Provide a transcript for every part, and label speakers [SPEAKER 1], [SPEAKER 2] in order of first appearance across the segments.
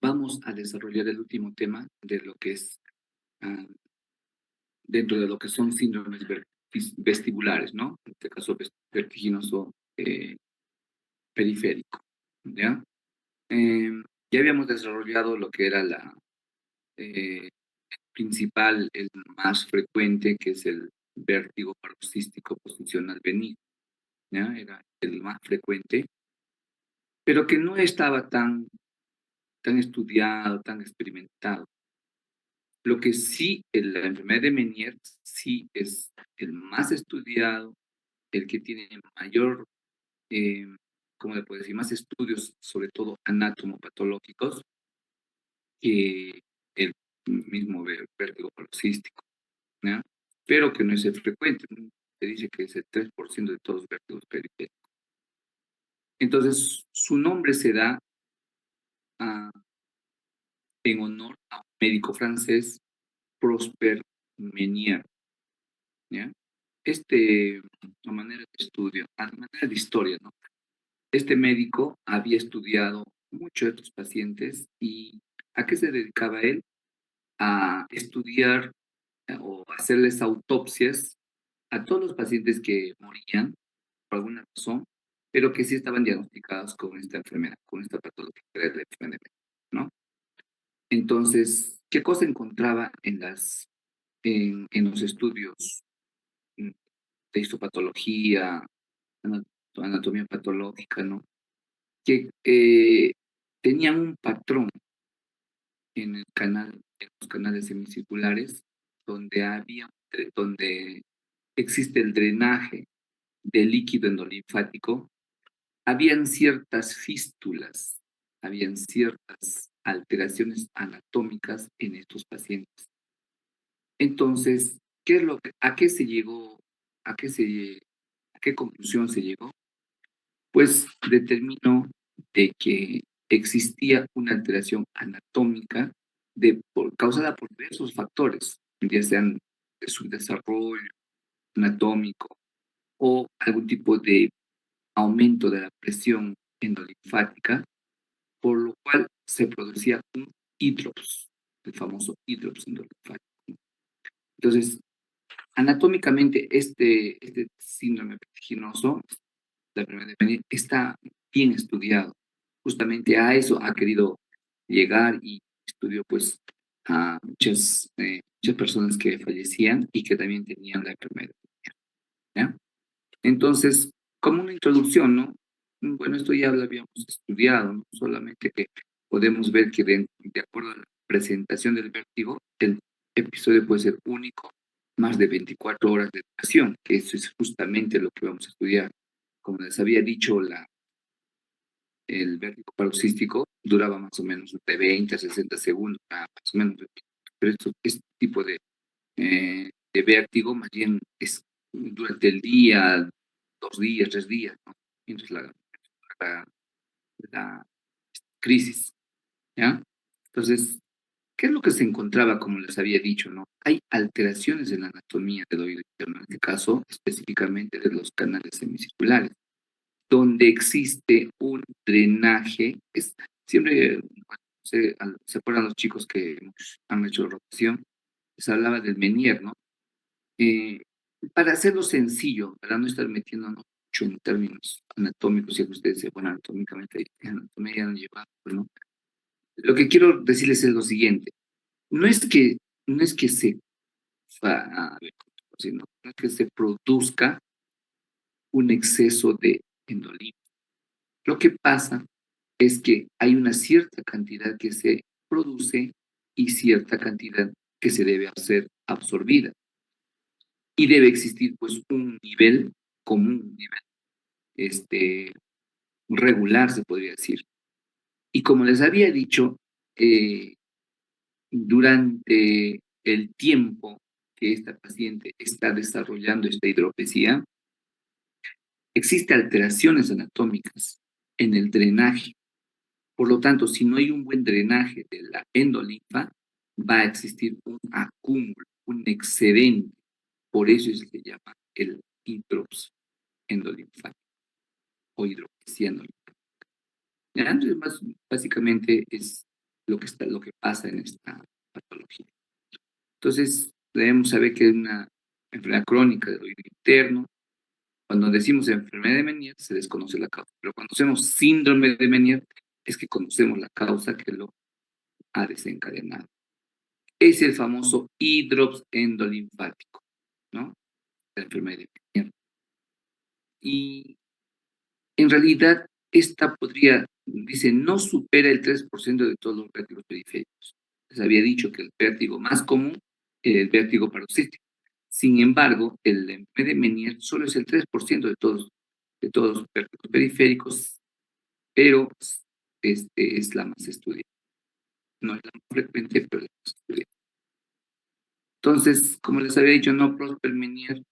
[SPEAKER 1] vamos a desarrollar el último tema de lo que es, ah, dentro de lo que son síndromes vestibulares, ¿no? En este caso, vertiginoso periférico, ¿ya? Ya habíamos desarrollado lo que era la eh, principal, el más frecuente, que es el vértigo paroxístico posicional benigno, ¿ya? Era el más frecuente, pero que no estaba tan estudiado, tan experimentado. Lo que sí, la enfermedad de Meniere sí es el más estudiado, el que tiene mayor, eh, ¿cómo le puedo decir? Más estudios, sobre todo anatomopatológicos, que el mismo vértigo paroxístico, ¿ya? Pero que no es el frecuente, ¿no? Se dice que es el 3% de todos los vértigos periféricos. Entonces, su nombre se da ah, en honor a un médico francés, Prosper Meniere, ¿ya? A manera de estudio, a manera de historia, ¿no? Este médico había estudiado mucho de estos pacientes y ¿a qué se dedicaba él? A estudiar o hacerles autopsias a todos los pacientes que morían por alguna razón, pero que sí estaban diagnosticados con esta enfermedad, con esta patología que era la enfermedad, ¿no? Entonces, ¿qué cosa encontraba en los estudios mm, de histopatología, anatomía patológica, ¿no? Que tenían un patrón en los canales semicirculares, donde existe el drenaje del líquido endolinfático, habían ciertas fístulas, habían ciertas alteraciones anatómicas en estos pacientes. Entonces, ¿a qué se llegó? ¿A qué conclusión se llegó? Pues determinó de que existía una alteración anatómica causada por diversos factores, ya sean de su desarrollo anatómico o algún tipo de aumento de la presión endolinfática, por lo cual se producía un hidrops, el famoso hidrops endolinfático. Entonces, anatómicamente, este síndrome vertiginoso, la enfermedad de Meniere, está bien estudiado. Justamente a eso ha querido llegar y estudió pues a muchas personas que fallecían y que también tenían la enfermedad. ¿Ya? Entonces, como una introducción, ¿no? Bueno, esto ya lo habíamos estudiado, ¿no? Solamente que podemos ver que de acuerdo a la presentación del vértigo, el episodio puede ser único, más de 24 horas de duración, que eso es justamente lo que vamos a estudiar. Como les había dicho, el vértigo paroxístico duraba más o menos de 20 a 60 segundos, más o menos. Pero este tipo de vértigo más bien es durante el día, 2 días, 3 días, ¿no? Mientras la, la crisis, ¿ya? Entonces, ¿qué es lo que se encontraba, como les había dicho, ¿no? Hay alteraciones en la anatomía del oído interno, en este caso específicamente de los canales semicirculares, donde existe un drenaje. Siempre, bueno, se acuerdan los chicos que han hecho rotación, se hablaba del Meniere, ¿no? Eh, para hacerlo sencillo, para no estar metiéndonos mucho en términos anatómicos, ya que ustedes dicen, bueno, anatómicamente, anatomía ya no lleva, pues, ¿no? Lo que quiero decirles es lo siguiente, no es que, no es que se, a ver, sino, no es que se produzca un exceso de endolina. Lo que pasa es que hay una cierta cantidad que se produce y cierta cantidad que se debe hacer absorbida. Y debe existir pues un nivel común, un nivel este, regular, se podría decir. Y como les había dicho, eh, durante el tiempo que esta paciente está desarrollando esta hidropesía, existen alteraciones anatómicas en el drenaje. Por lo tanto, si no hay un buen drenaje de la endolinfa, va a existir un acúmulo, un excedente. Por eso se llama el hidrops endolinfático o hidropesía endolinfática. Ya, entonces, básicamente es lo que pasa en esta patología. Entonces, debemos saber que es una enfermedad crónica del oído interno. Cuando decimos enfermedad de Meniere, se desconoce la causa, pero cuando decimos síndrome de Meniere, es que conocemos la causa que lo ha desencadenado. Es el famoso hidrops endolinfático, ¿no? La enfermedad de Meniere. Y en realidad, esta podría, dice, no supera el 3% de todos los vértigos periféricos. Les había dicho que el vértigo más común es el vértigo paroxístico. Sin embargo, el enfermedad de Meniere solo es el 3% de todos los vértigos periféricos, pero es la más estudiada. No es la más frecuente, pero es la más estudiada. Entonces, como les había dicho, no Prosper Meniere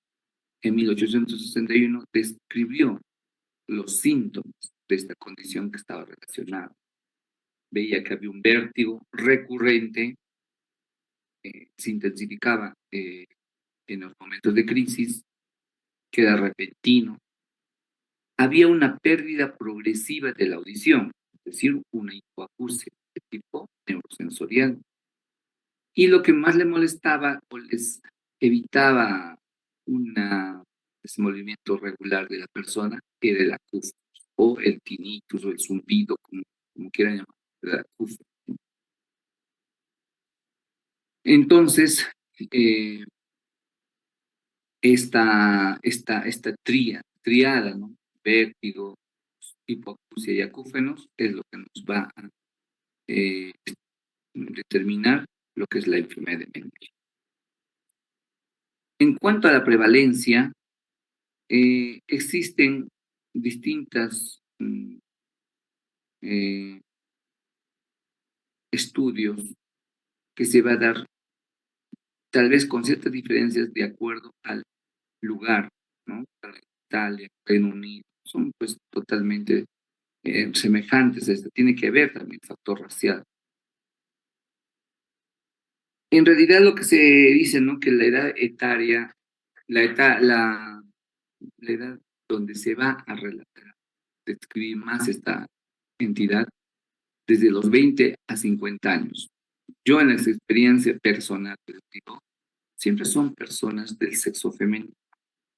[SPEAKER 1] en 1861 describió los síntomas de esta condición que estaba relacionada. Veía que había un vértigo recurrente, se intensificaba en los momentos de crisis, que era repentino. Había una pérdida progresiva de la audición, es decir, una hipoacusia de tipo neurosensorial. Y lo que más le molestaba o les evitaba un desenvolvimiento regular de la persona era el acústico, o el tinnitus, o el zumbido, como quieran llamarlo, el acústico. Entonces, esta triada, ¿no? Vértigo, hipoacusia y acúfenos, es lo que nos va a eh, determinar lo que es la enfermedad de Meniere. En cuanto a la prevalencia, existen distintos estudios que se va a dar, tal vez con ciertas diferencias de acuerdo al lugar, ¿no? Italia, Reino Unido, son pues totalmente semejantes. Tiene que ver también el factor racial. En realidad lo que se dice, ¿no? Que la edad etaria, la edad donde se va a relatar, describir más esta entidad, desde los 20 a 50 años. Yo en esa experiencia personal, les digo, siempre son personas del sexo femenino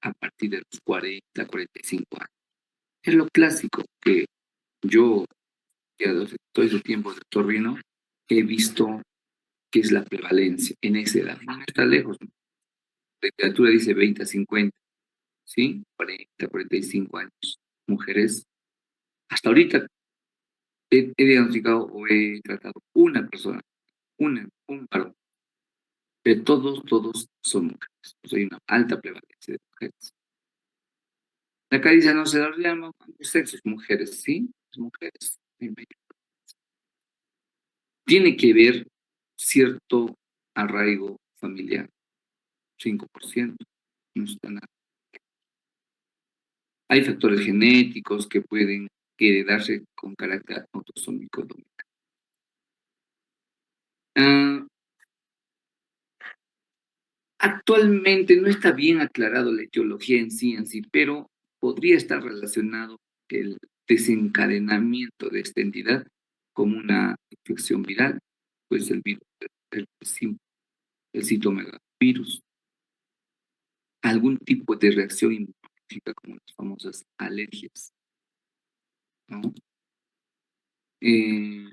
[SPEAKER 1] a partir de los 40, 45 años. Es lo clásico que yo, ya todo ese tiempo de Torrino, he visto que es la prevalencia en esa edad. No está lejos. La literatura dice 20 a 50, ¿sí? 40, 45 años. Mujeres, hasta ahorita he diagnosticado o he tratado una persona, un varón, pero todos son mujeres. O sea, hay una alta prevalencia de mujeres. La caricia no se la llama sexos, mujeres, ¿sí? Mujeres. Tiene que ver cierto arraigo familiar, 5%, no está nada. Hay factores genéticos que pueden heredarse con carácter autosómico dominante. Ah, actualmente no está bien aclarado la etiología en sí, pero podría estar relacionado el desencadenamiento de esta entidad como una infección viral, pues el virus, el citomegalovirus, algún tipo de reacción inmunológica como las famosas alergias, ¿no? Eh,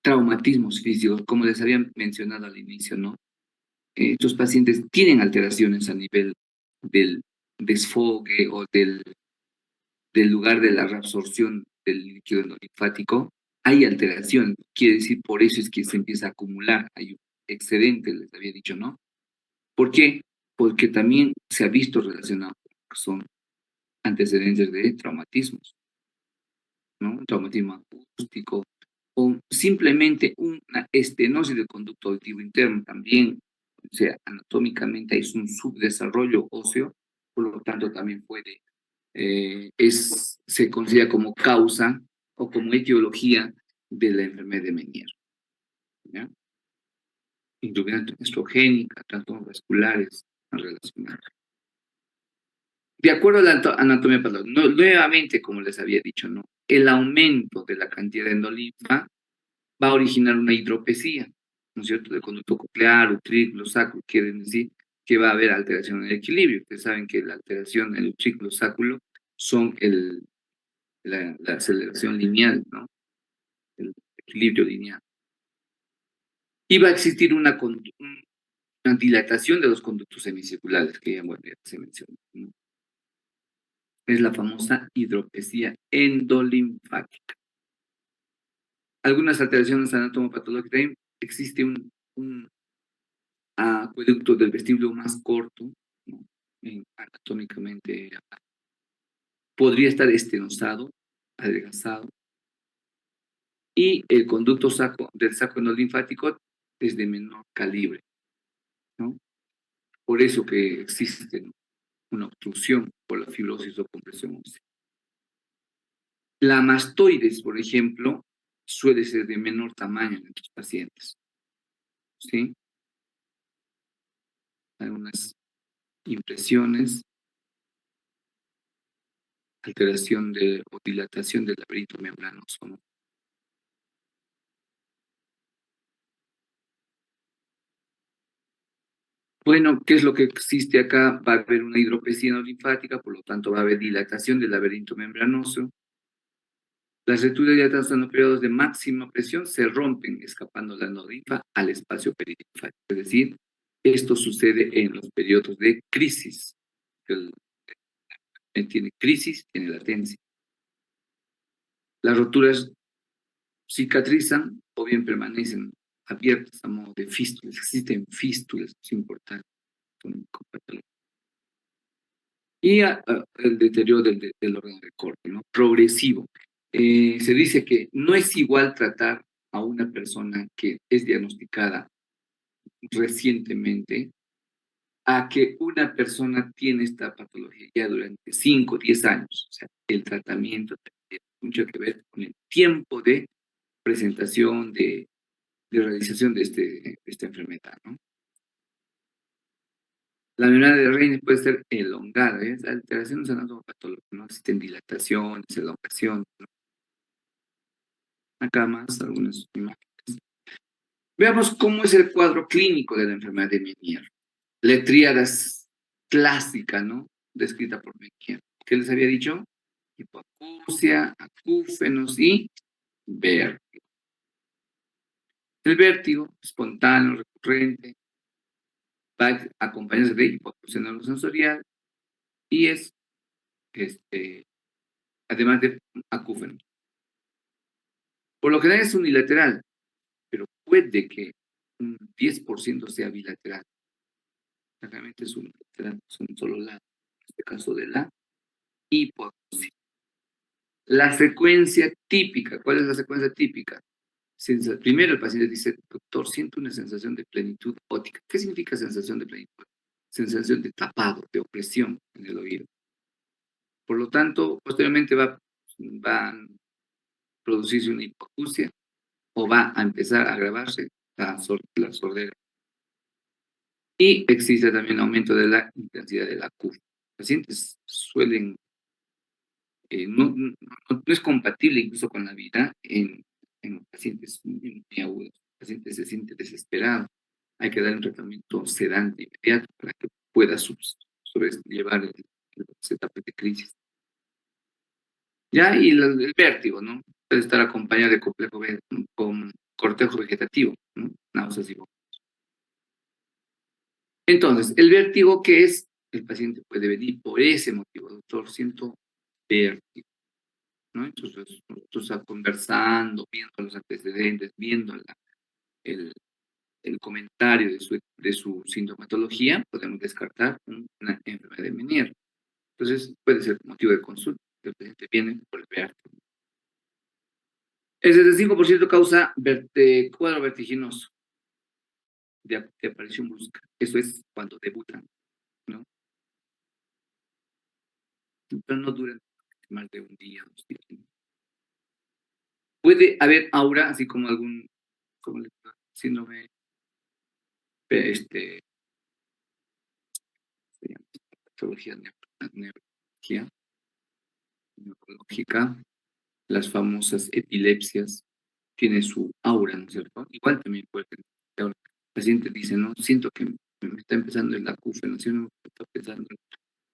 [SPEAKER 1] traumatismos físicos, como les había mencionado al inicio, ¿no? Estos pacientes tienen alteraciones a nivel del desfogue o del lugar de la reabsorción del líquido linfático. Hay alteración, quiere decir, por eso es que se empieza a acumular, hay un excedente, les había dicho, ¿no? ¿Por qué? Porque también se ha visto relacionado con lo que son antecedentes de traumatismos, ¿no? Un traumatismo acústico o simplemente una estenosis del conducto auditivo interno también, o sea, anatómicamente es un subdesarrollo óseo, por lo tanto también se considera como causa o como etiología de la enfermedad de Meniere, ¿ya? Insuficiencia estrogénica, trastornos vasculares relacionados. De acuerdo a la anatomía patológica, nuevamente, como les había dicho, ¿no? El aumento de la cantidad de endolinfa va a originar una hidropesía, ¿no es cierto?, del conducto coclear, utrículo sacro, quiere decir que va a haber alteración en el equilibrio. Ustedes saben que la alteración en el utrículo sacro son la aceleración lineal, ¿no?, el equilibrio lineal. Y va a existir una dilatación de los conductos semicirculares, que ya, bueno, ya se mencionó, ¿no? Es la famosa hidropesía endolinfática. Algunas alteraciones anatomopatológicas, también existe un acueducto del vestíbulo más corto, ¿no?, anatómicamente podría estar estenosado, adelgazado, y el conducto del saco endolinfático es de menor calibre, ¿no? Por eso que existe, ¿no?, una obstrucción por la fibrosis o compresión ósea. La mastoides, por ejemplo, suele ser de menor tamaño en estos pacientes, ¿sí? Algunas impresiones, alteración o dilatación del laberinto membranoso, ¿no? Bueno, ¿qué es lo que existe acá? Va a haber una hidropesía linfática, por lo tanto va a haber dilatación del laberinto membranoso. Las rupturas dilatadas en los periodos de máxima presión se rompen, escapando la linfa al espacio perilinfático. Es decir, esto sucede en los periodos de crisis. Tiene crisis, tiene latencia. Las roturas cicatrizan o bien permanecen abiertas a modo de fístulas. Existen fístulas, es importante. Y el deterioro del órgano de corte, ¿no?, progresivo. Se dice que no es igual tratar a una persona que es diagnosticada recientemente a que una persona tiene esta patología ya durante 5 o 10 años. O sea, el tratamiento tiene mucho que ver con el tiempo de presentación, de realización de esta enfermedad, ¿no? La membrana de Raynaud puede ser elongada, ¿ves? Alteraciones anatomopatológicas, ¿no? Existen dilataciones, elongaciones, ¿no? Acá más algunas imágenes. Veamos cómo es el cuadro clínico de la enfermedad de Meniere. La tríada clásica, ¿no?, descrita por Meniere. ¿Qué les había dicho? Hipoacusia, acúfenos y vértigo. El vértigo, espontáneo, recurrente, va a acompañarse de hipoacusia neurosensorial y es, además de acúfenos. Por lo general es unilateral, pero puede que un 10% sea bilateral. Realmente es unilateral, es un solo lado, en este caso de la hipoacusia. La secuencia típica, ¿cuál es la secuencia típica? Primero el paciente dice, doctor, siento una sensación de plenitud óptica. ¿Qué significa sensación de plenitud? Sensación de tapado, de opresión en el oído. Por lo tanto, posteriormente va a producirse una hipoacusia o va a empezar a agravarse la sordera. Y existe también aumento de la intensidad de la curva. Los pacientes suelen, no es compatible incluso con la vida en pacientes muy agudos. El paciente se siente desesperado. Hay que dar un tratamiento sedante inmediato para que pueda sobrellevar las etapas de crisis. Ya, y el vértigo, ¿no? Puede estar acompañado de complejo con cortejo vegetativo, ¿no? Náuseas y vómitos. Entonces, el vértigo, ¿qué es? El paciente puede venir por ese motivo, doctor, siento vértigo, ¿no? Entonces, nosotros conversando, viendo los antecedentes, viendo el, el comentario de su sintomatología, podemos descartar una enfermedad de Meniere. Entonces, puede ser motivo de consulta. El paciente viene por el vértigo. El 75% causa cuadro vertiginoso de aparición brusca. Eso es cuando debutan, ¿no? Pero no duran más de un día, 2 días. Puede haber aura, así como como síndrome, este, se llama patología neurológica, las famosas epilepsias, tiene su aura, ¿no es cierto? Igual también puede tener aura. El paciente dice, no, siento que me está empezando el acúfeno, ¿sí? Me está empezando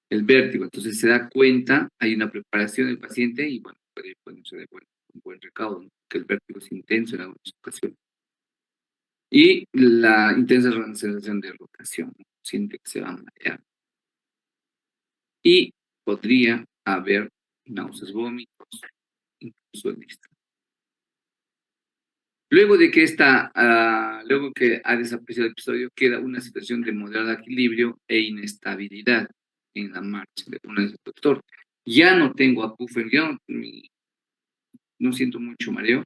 [SPEAKER 1] el vértigo. Entonces se da cuenta, hay una preparación del paciente y bueno, puede ser un buen recaudo, ¿no? Que el vértigo es intenso en algunas ocasiones. Y la intensa sensación de rotación, ¿no? Siente que se va a marear. Y podría haber náuseas, vómitos, incluso el distrés. Luego que ha desaparecido el episodio, queda una situación de moderado equilibrio e inestabilidad en la marcha de una vez el doctor. Ya no tengo acúfeno, no siento mucho mareo,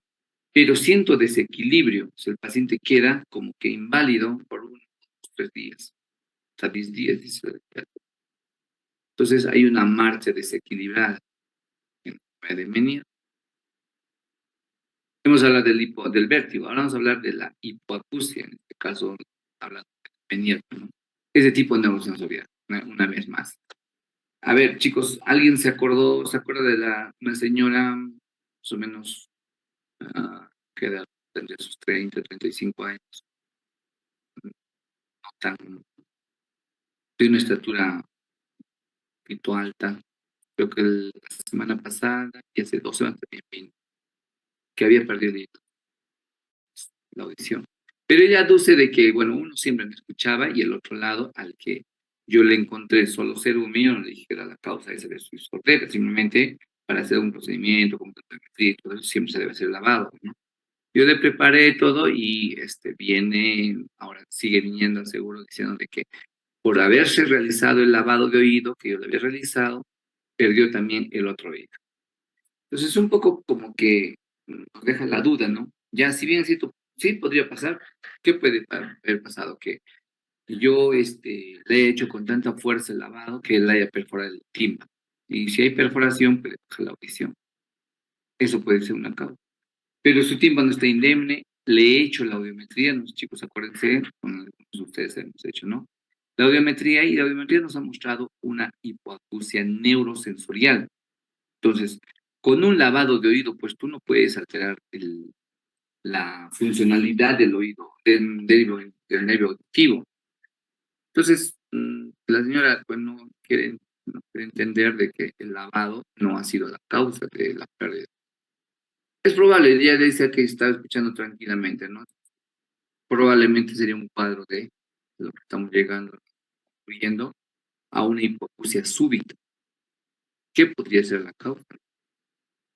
[SPEAKER 1] pero siento desequilibrio. O sea, el paciente queda como que inválido por unos 3 días, hasta 10 días, dice. Entonces hay una marcha desequilibrada en la edemenia. Hemos hablado del vértigo, ahora vamos a hablar de la hipoacusia, en este caso hablando de venir, ¿no? Ese tipo de neurosensorial, una vez más. A ver, chicos, ¿alguien se acuerda de una señora más o menos que edad tendría sus 30, 35 años, no tan, de una estatura un poquito alta? Creo que la semana pasada y hace 2 semanas también vino, que había perdido la audición. Pero ella aduce de que, bueno, uno siempre me escuchaba y el otro lado, al que yo le encontré solo ser humillo, no le dije que era la causa esa de su sordera, simplemente para hacer un procedimiento como y todo eso siempre se debe hacer lavado, ¿no? Yo le preparé todo y viene, ahora sigue viniendo al seguro diciendo de que por haberse realizado el lavado de oído que yo le había realizado, perdió también el otro oído. Entonces es un poco como que nos deja la duda, ¿no? Ya, si bien es cierto, sí podría pasar, ¿qué puede haber pasado? Que yo le he hecho con tanta fuerza el lavado que él haya perforado el tímpano. Y si hay perforación, puede bajar la audición. Eso puede ser una causa. Pero su tímpano está indemne, le he hecho la audiometría, los chicos, acuérdense, con ustedes hemos hecho, ¿no? La audiometría nos ha mostrado una hipoacusia neurosensorial. Entonces, con un lavado de oído, pues tú no puedes alterar la funcionalidad del oído, del nervio auditivo. Entonces, la señora pues, no quiere entender de que el lavado no ha sido la causa de la pérdida. Es probable, ella dice que está escuchando tranquilamente, ¿no? Probablemente sería un cuadro de lo que estamos viendo a una hipoacusia súbita. ¿Qué podría ser la causa?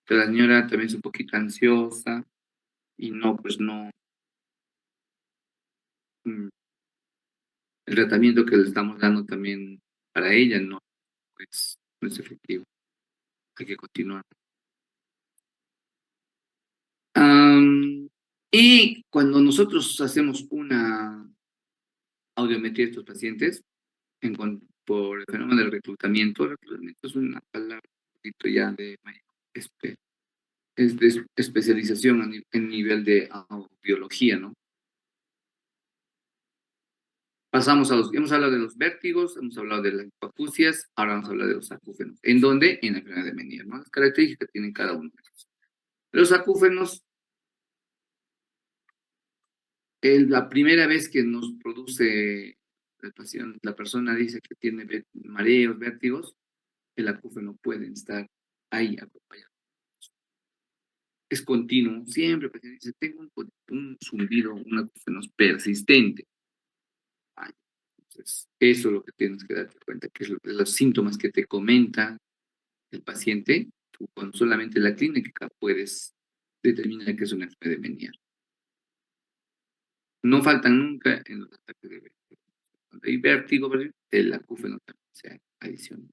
[SPEAKER 1] Que la señora también es un poquito ansiosa y pues no, mm, el tratamiento que le estamos dando también para ella no es efectivo. Hay que continuar. Y cuando nosotros hacemos una audiometría de estos pacientes, por el fenómeno del reclutamiento es una palabra un poquito ya es de especialización en nivel de audiología, ¿no? Hemos hablado de los vértigos, hemos hablado de las hipoacusias, ahora vamos a hablar de los acúfenos. ¿En dónde? En la enfermedad de Meniere, ¿no? Las características que tienen cada uno de ellos. Los acúfenos, la primera vez que nos produce la persona dice que tiene mareos, vértigos, el acúfeno puede estar ahí acompañado. Es continuo, siempre el paciente dice, tengo un zumbido, un acúfeno persistente. Entonces, eso es lo que tienes que darte cuenta, que es los síntomas que te comenta el paciente, tú con solamente la clínica puedes determinar que es una enfermedad de Meniere. No faltan nunca en los ataques de vértigo. Cuando hay vértigo, el acúfeno también se adiciona.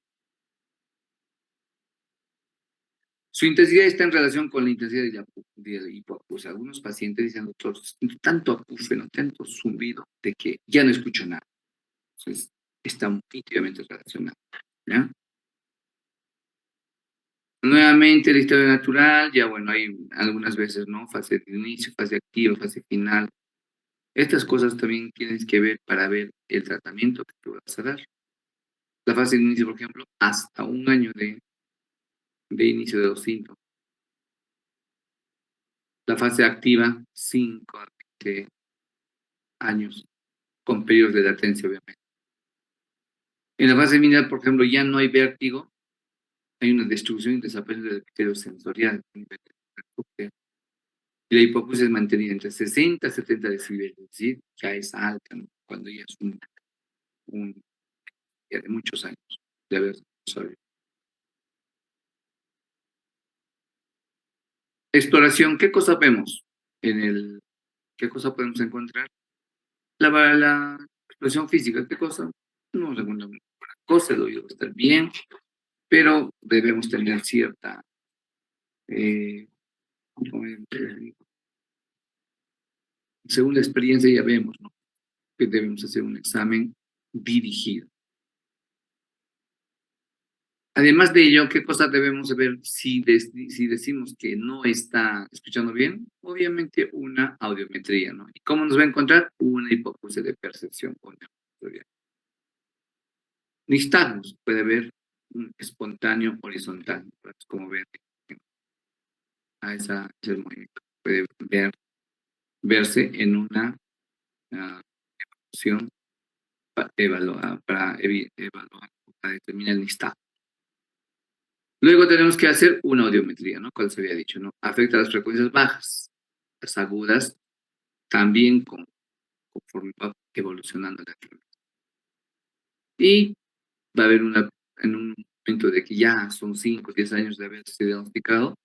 [SPEAKER 1] Su intensidad está en relación con la intensidad de la hipoacusia. Algunos pacientes dicen, doctor, tanto acúfeno, tanto zumbido, de que ya no escucho nada. Entonces, está íntimamente relacionado. ¿Ya? Nuevamente, la historia natural, ya bueno, hay algunas veces, ¿no? Fase de inicio, fase activa, fase final. Estas cosas también tienes que ver para ver el tratamiento que tú vas a dar. La fase de inicio, por ejemplo, hasta un año de inicio de los síntomas. La fase activa, 5 a 20 años, con periodos de latencia, obviamente. En la fase mineral, por ejemplo, ya no hay vértigo, hay una destrucción y desaparición del epitelio sensorial. Y la hipoacusia es mantenida entre 60 y 70 decibeles, es decir, ya es alta, ¿no? Cuando ya es ya de muchos años de haber desarrollado. Exploración, ¿qué cosa vemos? ¿Qué cosa podemos encontrar? La exploración física, ¿qué cosa? No encontramos ninguna cosa, el oído va a estar bien, pero debemos tener cierta, eh, según la experiencia ya vemos, ¿no? Que debemos hacer un examen dirigido. Además de ello, ¿qué cosas debemos ver si decimos que no está escuchando bien? Obviamente una audiometría, ¿no? ¿Y cómo nos va a encontrar? Una hipoacusia de percepción. Nistagmus puede ver un espontáneo horizontal, pues, como ven a ese movimiento. Puede verse en una opción para evaluar, para determinar el nistagmus. Luego tenemos que hacer una audiometría, ¿no? Como se había dicho, ¿no? Afecta a las frecuencias bajas, las agudas, también conforme va evolucionando la enfermedad. Y va a haber en un momento de que ya son 5 o 10 años de haberse diagnosticado,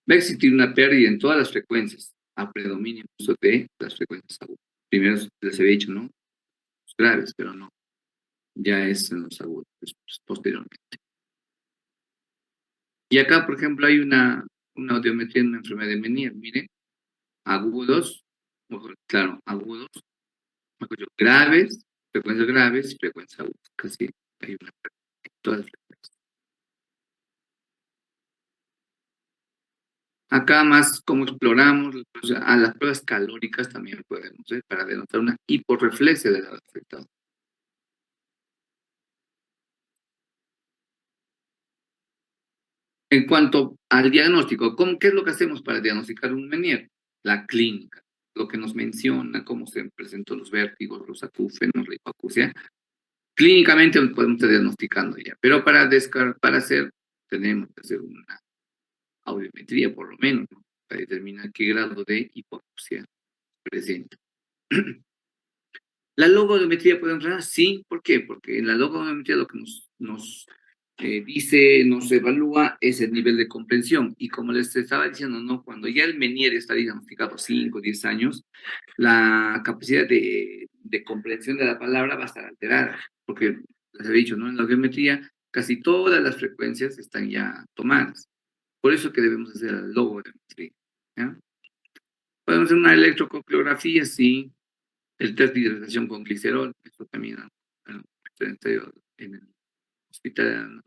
[SPEAKER 1] va a existir una pérdida en todas las frecuencias, a predominio incluso de las frecuencias agudas. Primero les había dicho, ¿no? Los graves, pero no, ya es en los agudos, posteriormente. Y acá, por ejemplo, hay una audiometría en una enfermedad de Meniere, miren, agudos, claro, agudos, graves, frecuencias agudas, casi hay una en todas las frecuencias. Acá más como exploramos, o sea, a las pruebas calóricas también podemos ver para denotar una hiporreflexia del afectado. En cuanto al diagnóstico, ¿qué es lo que hacemos para diagnosticar un Meniere? La clínica, lo que nos menciona, cómo se presentan los vértigos, los acúfenos, la hipoacusia. Clínicamente podemos estar diagnosticando ya, pero para hacer, tenemos que hacer una audiometría por lo menos, ¿no? Para determinar qué grado de hipoacusia presenta. ¿La logometría puede entrar? Sí, ¿por qué? Porque en la logometría lo que nos dice, nos evalúa es el nivel de comprensión. Y como les estaba diciendo, ¿no? Cuando ya el Meniere está diagnosticado 5 o 10 años, la capacidad de comprensión de la palabra va a estar alterada. Porque les he dicho, ¿no? En la geometría casi todas las frecuencias están ya tomadas. Por eso que debemos hacer la logometría. ¿Ya? Podemos hacer una electroconclografía, sí. El test de hidratación con glicerol, esto también en el hospital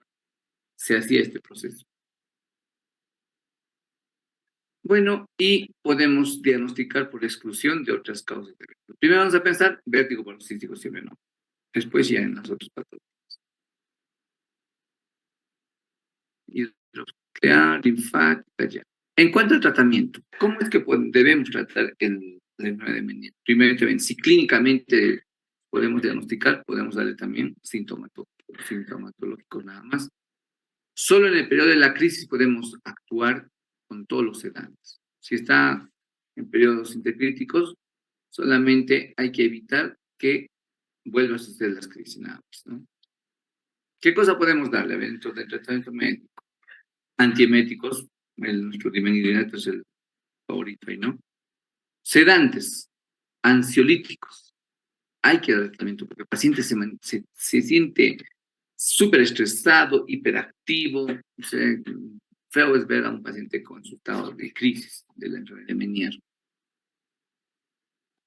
[SPEAKER 1] se hacía este proceso. Bueno, y podemos diagnosticar por exclusión de otras causas de vértigo. Primero vamos a pensar vértigo paroxístico, siempre no. Después ya en las otras patologías. Hidronuclear, linfática, ya. En cuanto al tratamiento, ¿cómo es que debemos tratar la enfermedad de Meniere? Primero, también, si clínicamente podemos diagnosticar, podemos darle también sintomatológicos nada más. Solo en el periodo de la crisis podemos actuar con todos los sedantes. Si está en periodos intercríticos, solamente hay que evitar que vuelva a suceder las crisis nada más, ¿no? ¿Qué cosa podemos darle dentro del tratamiento médico? Antieméticos, nuestro dimenigrinato es el favorito ahí, ¿no? Sedantes, ansiolíticos. Hay que dar tratamiento porque el paciente se siente súper estresado, hiperactivo. O sea, feo es ver a un paciente con su estado de crisis de la enfermedad de Meniere.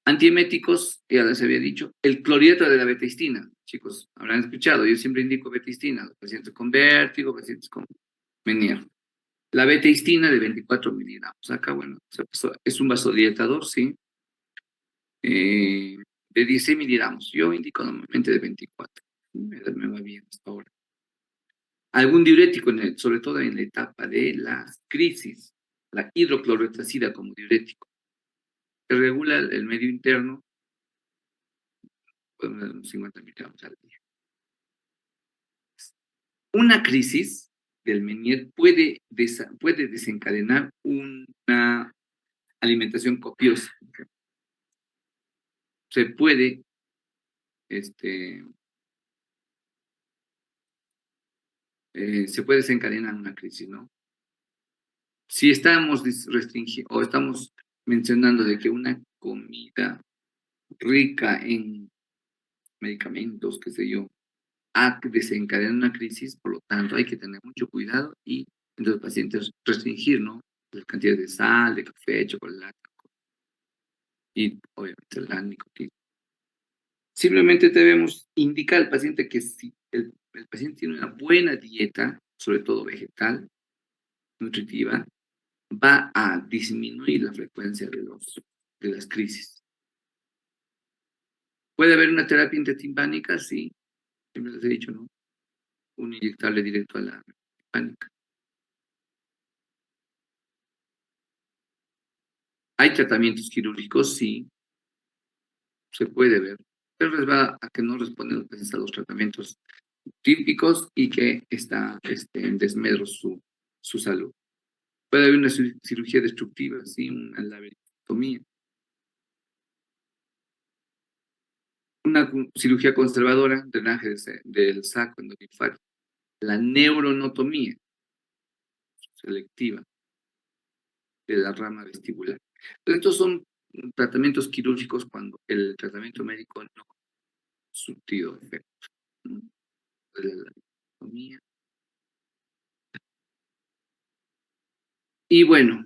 [SPEAKER 1] Antieméticos, ya les había dicho, el clorhidrato de la betahistina. Chicos, habrán escuchado, yo siempre indico betahistina, los pacientes con vértigo, pacientes con Meniere. La betahistina de 24 miligramos. Acá, bueno, es un vasodilatador, sí. De 16 miligramos. Yo indico normalmente de 24. Me va bien hasta ahora. Algún diurético, sobre todo en la etapa de las crisis. la hidroclorotiazida como diurético, que regula el medio interno, podemos dar unos 50 miligramos al día. Una crisis del Meniere puede desencadenar una alimentación copiosa. Se puede, se puede desencadenar una crisis, ¿no? Si estamos restringiendo o estamos mencionando de que una comida rica en medicamentos, qué sé yo, desencadenar una crisis, por lo tanto hay que tener mucho cuidado y entre los pacientes restringir, ¿no? La cantidad de sal, de café, chocolate y obviamente la nicotina. Simplemente debemos indicar al paciente que si el paciente tiene una buena dieta, sobre todo vegetal, nutritiva, va a disminuir la frecuencia de las crisis. ¿Puede haber una terapia intratimpánica? Sí, siempre les he dicho, ¿no? Un inyectable directo a la timpánica. ¿Hay tratamientos quirúrgicos? Sí, se puede ver. Pero les va a que no responden los pacientes a los tratamientos típicos y que está en desmedro su salud. Puede haber una cirugía destructiva, sí, una laberectomía. Una cirugía conservadora, drenaje del saco endolinfático. La neuronotomía selectiva de la rama vestibular. Entonces, estos son tratamientos quirúrgicos cuando el tratamiento médico no ha surtido efecto. ¿No? La laberectomía. Y bueno,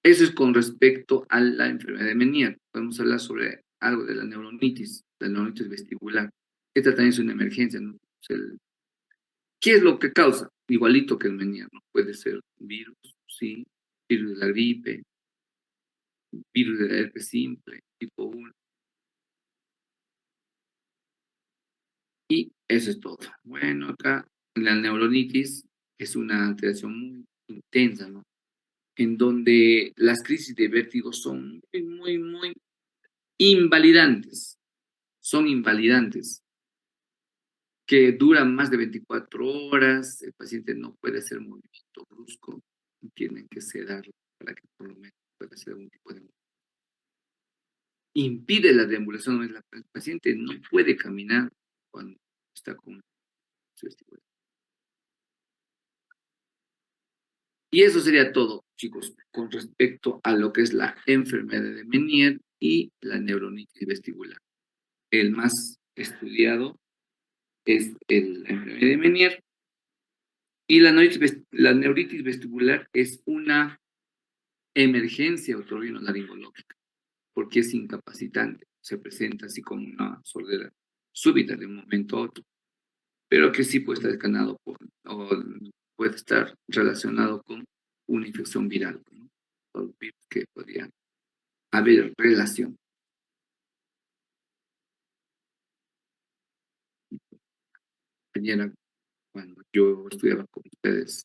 [SPEAKER 1] eso es con respecto a la enfermedad de Meniere. Podemos hablar sobre algo de la neuronitis vestibular. Esta también es una emergencia, ¿no? ¿Qué es lo que causa? Igualito que el Meniere, ¿no? Puede ser virus, sí, virus de la gripe, virus de la herpes simple, tipo 1. Y eso es todo. Bueno, acá la neuronitis es una alteración muy intensa, ¿no? En donde las crisis de vértigo son muy, muy, muy invalidantes. Son invalidantes, que duran más de 24 horas, el paciente no puede hacer movimiento brusco, tienen que sedarlo para que por lo menos pueda hacer algún tipo de movimiento. Impide la deambulación, el paciente no puede caminar cuando está con su vestibular. Y eso sería todo, chicos, con respecto a lo que es la enfermedad de Meniere y la neuronitis vestibular. El más estudiado es la enfermedad de Meniere y la neuritis vestibular es una emergencia otorrinolaringológica porque es incapacitante, se presenta así como una sordera súbita de un momento a otro, pero que sí puede estar escanado o puede estar relacionado con una infección viral, ¿no? O virus que podría haber relación. Compañera, cuando yo estudiaba con ustedes,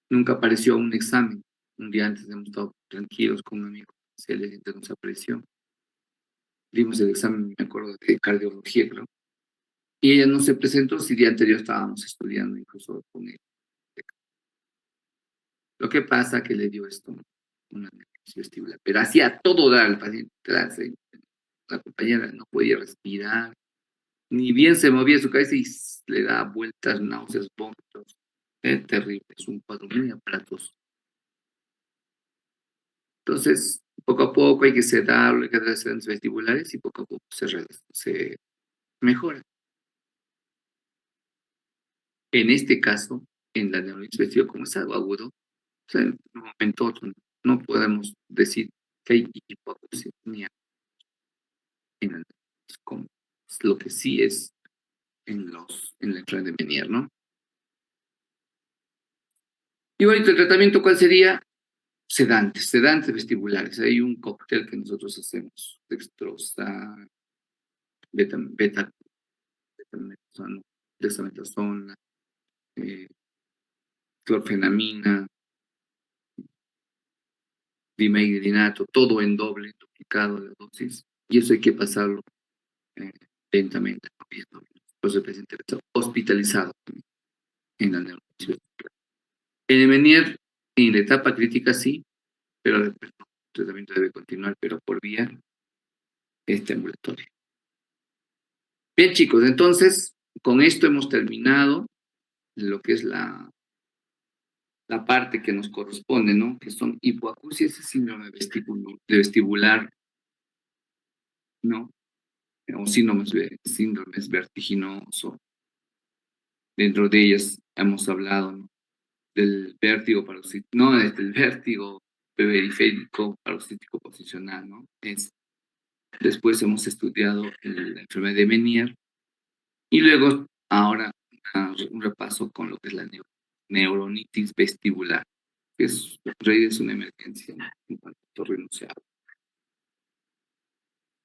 [SPEAKER 1] nunca apareció un examen. Un día antes hemos estado tranquilos con un amigo, se le nos apareció. Dimos el examen, me acuerdo, de cardiología, creo. Y ella no se presentó si el día anterior estábamos estudiando incluso con él. Lo que pasa que le dio esto, una neuritis vestibular, pero hacía todo dar al paciente. La compañera no podía respirar, ni bien se movía su cabeza y le daba vueltas, náuseas, vómitos. Es terrible, es un cuadro muy aparatoso. Entonces, poco a poco hay que sedarlo, hay que hacer sedantes vestibulares y poco a poco se mejora. En este caso, en la neuritis vestibular, como es algo agudo, o sea, en un momento otro, no podemos decir que hay hipoxemia en el, como lo que sí es en la enfermedad de Meniere, ¿no? Y ahorita el tratamiento, ¿cuál sería? Sedantes vestibulares. Hay un cóctel que nosotros hacemos, dextrosa, betametasona, dexametasona, clorfenamina, dimethilinato, todo en doble, duplicado de dosis, y eso hay que pasarlo eh, lentamente, ¿no? Viendo los de paciente hospitalizado en la neurocirugía. En el Menier, en la etapa crítica sí, pero después no. El tratamiento debe continuar, pero por vía ambulatoria. Bien, chicos, entonces, con esto hemos terminado lo que es la parte que nos corresponde, ¿no? Que son hipoacusia, ese síndrome vestibular, ¿no? O síndromes vertiginosos. Dentro de ellas hemos hablado, ¿no? Del vértigo paroxístico, no, del vértigo periférico paroxístico posicional, ¿no? Después hemos estudiado la enfermedad de Menier y luego ahora un repaso con lo que es la neuronitis vestibular, que en realidad es una emergencia, ¿no? En cuanto a torrenunciado.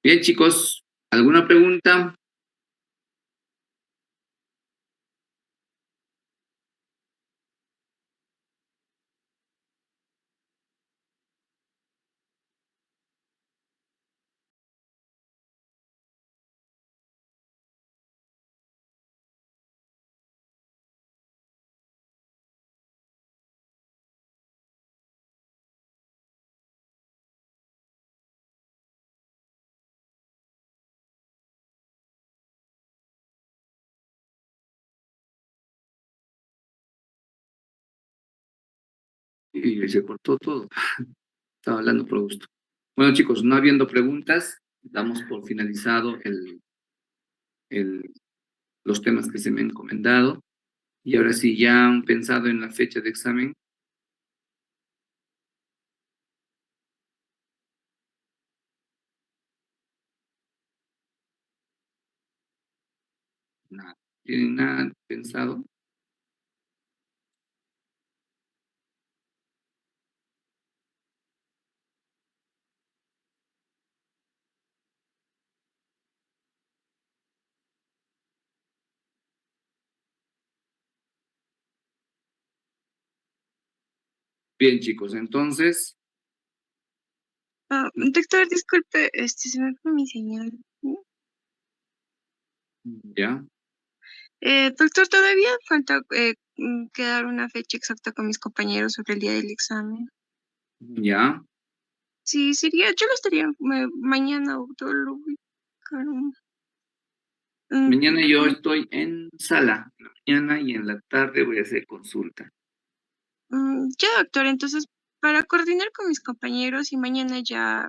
[SPEAKER 1] Bien, chicos, ¿alguna pregunta? Y se cortó todo. Estaba hablando por gusto. Bueno, chicos, no habiendo preguntas, damos por finalizado el- los temas que se me han encomendado. Y ahora sí, ya han pensado en la fecha de examen. Nada. ¿Tienen nada pensado? Bien, chicos, entonces,
[SPEAKER 2] Doctor, disculpe, se me fue mi señal.
[SPEAKER 1] ya,
[SPEAKER 2] Doctor, todavía falta quedar una fecha exacta con mis compañeros sobre el día del examen.
[SPEAKER 1] ya.
[SPEAKER 2] Sí, sería, yo lo estaría mañana, doctor, lo ubicaron.
[SPEAKER 1] Mañana yo estoy en sala, en la mañana y en la tarde voy a hacer consulta.
[SPEAKER 2] Ya, doctor, entonces, para coordinar con mis compañeros y mañana ya